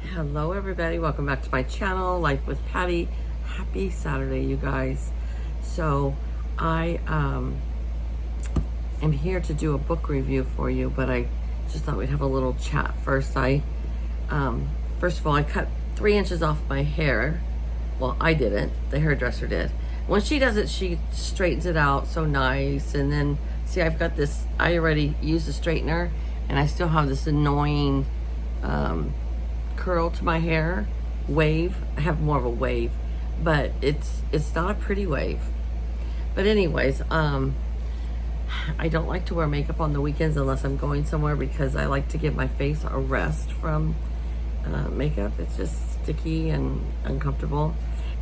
Hello everybody, welcome back to my channel, Life with Patty. Happy Saturday, you guys. So I am here to do a book review for you, but I just thought we'd have a little chat first. First of all, I cut 3 inches off my hair. Well, I didn't, the hairdresser did. When she does it, she straightens it out so nice. And then, see, I've got this, I already used a straightener and I still have this annoying curl to my hair, wave. I have more of a wave, but it's not a pretty wave. But anyways, I don't like to wear makeup on the weekends unless I'm going somewhere, because I like to give my face a rest from makeup. It's just sticky and uncomfortable.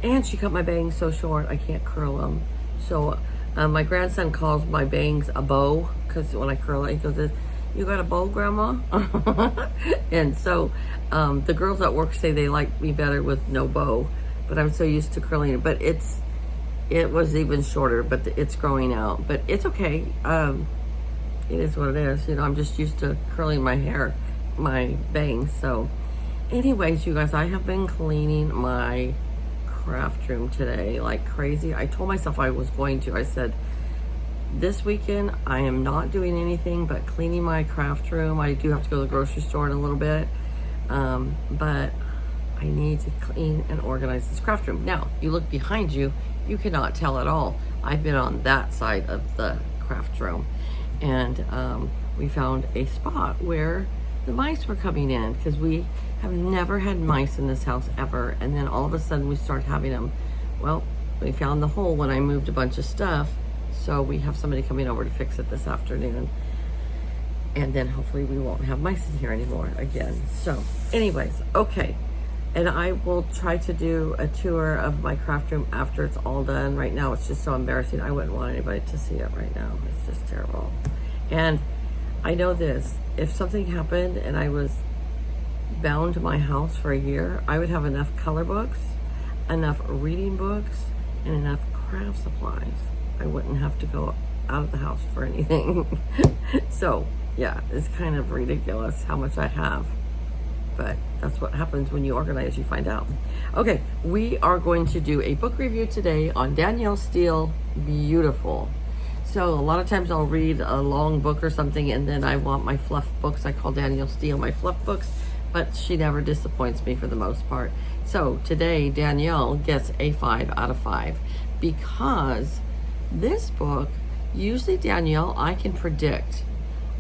And she cut my bangs so short I can't curl them. So my grandson calls my bangs a bow, because when I curl it, he goes, "You got a bow, Grandma?" And so the girls at work say they like me better with no bow, but I'm so used to curling it. But it was even shorter, but it's growing out. But it's okay. It is what it is. You know, I'm just used to curling my hair, my bangs. So anyways, you guys, I have been cleaning my craft room today like crazy. I told myself I was going to. I said, this weekend, I am not doing anything but cleaning my craft room. I do have to go to the grocery store in a little bit, but I need to clean and organize this craft room. Now, you look behind you, you cannot tell at all. I've been on that side of the craft room, and we found a spot where the mice were coming in, because we have never had mice in this house ever, and then all of a sudden we start having them. Well, we found the hole when I moved a bunch of stuff. So we have somebody coming over to fix it this afternoon. And then hopefully we won't have mice in here anymore again. So anyways, okay. And I will try to do a tour of my craft room after it's all done. Right now it's just so embarrassing. I wouldn't want anybody to see it right now. It's just terrible. And I know this, if something happened and I was bound to my house for a year, I would have enough color books, enough reading books, and enough craft supplies. I wouldn't have to go out of the house for anything. So yeah, it's kind of ridiculous how much I have, but that's what happens when you organize, you find out. Okay, we are going to do a book review today on Danielle Steel, Beautiful. So a lot of times I'll read a long book or something, and then I want my fluff books. I call Danielle Steel my fluff books, but she never disappoints me for the most part. So today Danielle gets a 5 out of 5, because this book, usually Danielle, I can predict.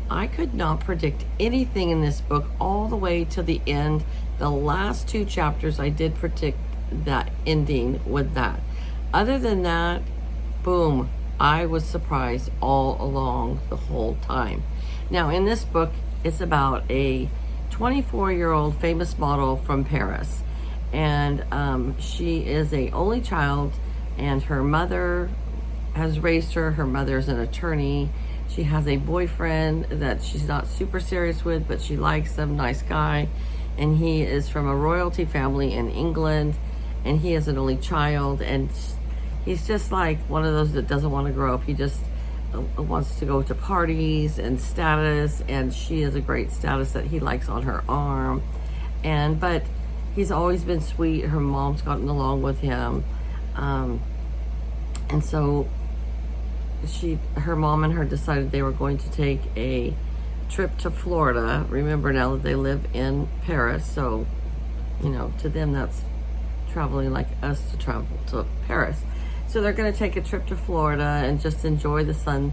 I could not predict anything in this book all the way to the end. The last 2 chapters, I did predict that ending with that. Other than that, boom, I was surprised all along the whole time. Now, in this book, it's about a 24-year-old famous model from Paris. And she is a only child, and her mother has raised her. Her mother's an attorney. She has a boyfriend that she's not super serious with, but she likes him, nice guy. And he is from a royalty family in England, and he is an only child, and he's just like one of those that doesn't want to grow up. He just wants to go to parties and status, and she is a great status that he likes on her arm. But he's always been sweet. Her mom's gotten along with him. And so her mom and her decided they were going to take a trip to Florida. Remember, now that they live in Paris, so, you know, to them that's traveling like us to travel to Paris. So they're going to take a trip to Florida and just enjoy the sun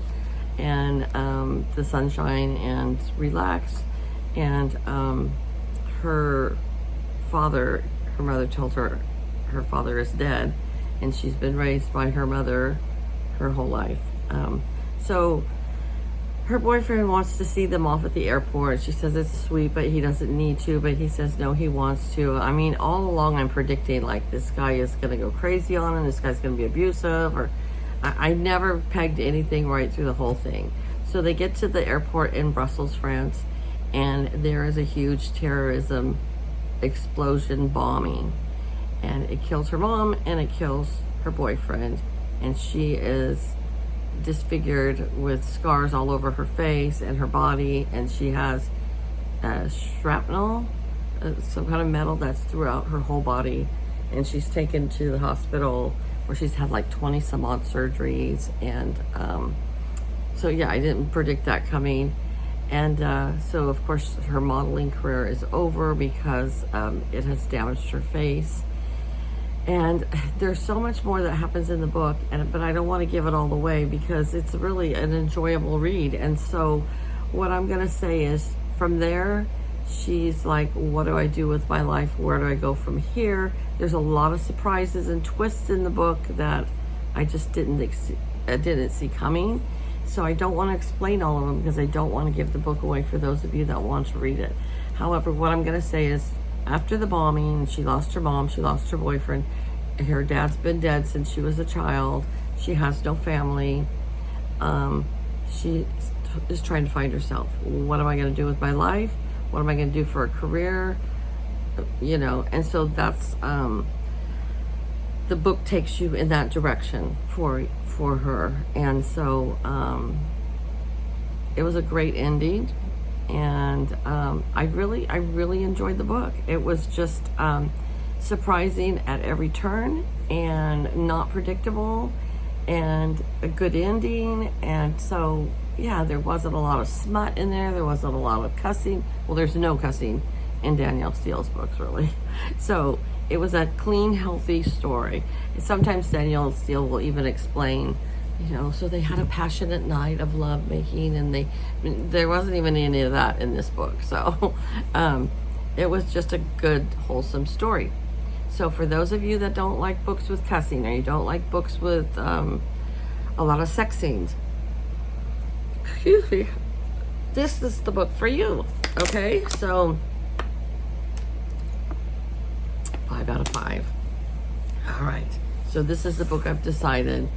and the sunshine and relax. And her mother told her father is dead, and she's been raised by her mother her whole life. So her boyfriend wants to see them off at the airport. She says it's sweet, but he doesn't need to. But he says no, he wants to. I mean, all along I'm predicting like this guy is going to go crazy on him. This guy's going to be abusive, or I never pegged anything right through the whole thing. So they get to the airport in Brussels, France, and there is a huge terrorism explosion bombing, and it kills her mom and it kills her boyfriend, and she is disfigured with scars all over her face and her body, and she has shrapnel some kind of metal that's throughout her whole body, and she's taken to the hospital where she's had like 20 some odd surgeries. And so yeah, I didn't predict that coming. And so of course her modeling career is over because it has damaged her face. And there's so much more that happens in the book, but I don't want to give it all away because it's really an enjoyable read. And so what I'm going to say is, from there, she's like, what do I do with my life? Where do I go from here? There's a lot of surprises and twists in the book that I just didn't see coming. So I don't want to explain all of them because I don't want to give the book away for those of you that want to read it. However, what I'm going to say is, after the bombing, she lost her mom, she lost her boyfriend, her dad's been dead since she was a child, she has no family, she is trying to find herself. What am I going to do with my life? What am I going to do for a career? You know, and so that's, the book takes you in that direction for her. And so it was a great ending. And I really enjoyed the book. It was just surprising at every turn and not predictable and a good ending. And so, yeah, there wasn't a lot of smut in there. There wasn't a lot of cussing. Well, there's no cussing in Danielle Steel's books, really. So it was a clean, healthy story. And sometimes Danielle Steel will even explain, you know, so they had a passionate night of love making, and there wasn't even any of that in this book. So it was just a good, wholesome story. So for those of you that don't like books with cussing, or you don't like books with a lot of sex scenes, excuse me, this is the book for you. Okay, so 5 out of 5. All right, so this is the book I've decided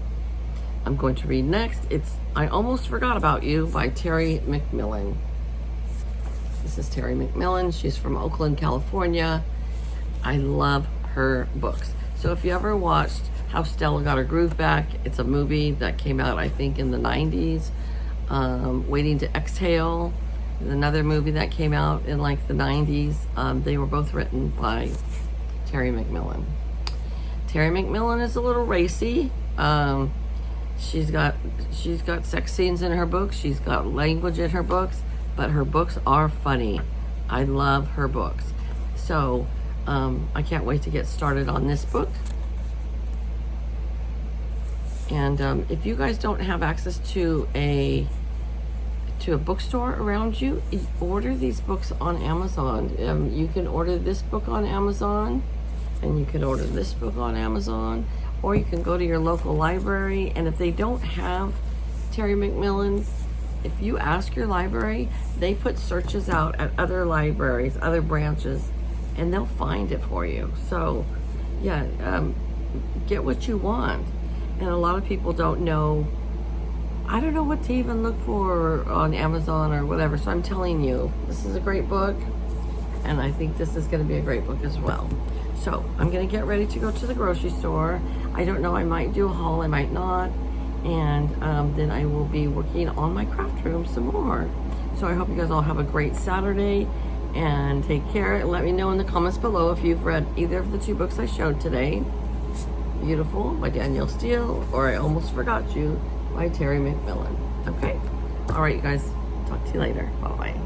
I'm going to read next. It's I Almost Forgot About You by Terry McMillan. This is Terry McMillan. She's from Oakland, California. I love her books. So if you ever watched How Stella Got Her Groove Back, it's a movie that came out, I think, in the 90s. Waiting to Exhale, another movie that came out in like the 90s. They were both written by Terry McMillan. Terry McMillan is a little racy. She's got sex scenes in her books. She's got language in her books, but her books are funny. I love her books. So I can't wait to get started on this book. And if you guys don't have access to a bookstore around you, order these books on Amazon. You can order this book on Amazon, and you can order this book on Amazon, or you can go to your local library. And if they don't have Terry McMillan, if you ask your library, they put searches out at other libraries, other branches, and they'll find it for you. So yeah, get what you want. And a lot of people don't know, I don't know what to even look for on Amazon or whatever. So I'm telling you, this is a great book, and I think this is going to be a great book as well. So I'm going to get ready to go to the grocery store. I don't know, I might do a haul, I might not. And then I will be working on my craft room some more. So I hope you guys all have a great Saturday, and take care. Let me know in the comments below if you've read either of the 2 books I showed today. Beautiful by Danielle Steel, or I Almost Forgot You by Terry McMillan. Okay? All right, you guys. Talk to you later. Bye-bye.